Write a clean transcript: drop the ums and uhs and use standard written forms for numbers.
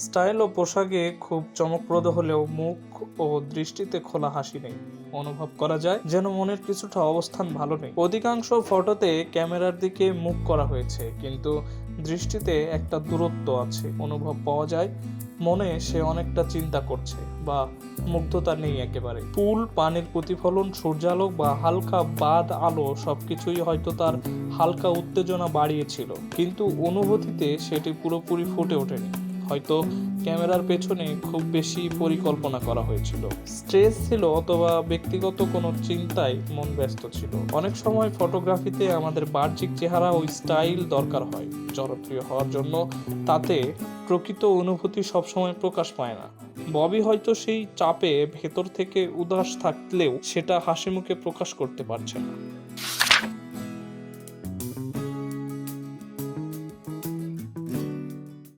Style ও পোশাকে খুব চমকপ্রদ হলেও মুখ ও দৃষ্টিতে খোলা হাসি নেই। অনুভব করা যায় যেন মনের কিছুটা অবস্থান ভালো নেই। অধিকাংশ ফটোতে ক্যামেরার দিকে মুখ করা হয়েছে, কিন্তু দৃষ্টিতে একটা দূরত্ব আছে। অনুভব পাওয়া যায় মনে সে অনেকটা চিন্তা করছে বা মুগ্ধতা নেই একেবারে। ফুল, পানির প্রতিফলন, সূর্যালোক বা হালকা বাদ আলো সবকিছুই হয়তো তার হালকা উত্তেজনা বাড়িয়েছিল, কিন্তু অনুভূতিতে সেটি পুরোপুরি ফুটে ওঠেনি। হয়তো ক্যামেরার পেছনে খুব বেশি পরিকল্পনা করা হয়েছিল, স্ট্রেস ছিল, অথবা ব্যক্তিগত কোনো চিন্তায় মন ব্যস্ত ছিল। অনেক সময় ফটোগ্রাফিতে আমাদের বাহ্যিক চেহারা ও স্টাইল দরকার হয় জনপ্রিয় হওয়ার জন্য, তাতে প্রকৃত অনুভূতি সবসময় প্রকাশ পায় না। ববি হয়তো সেই চাপে ভেতর থেকে উদাস থাকলেও সেটা হাসি মুখে প্রকাশ করতে পারছে না।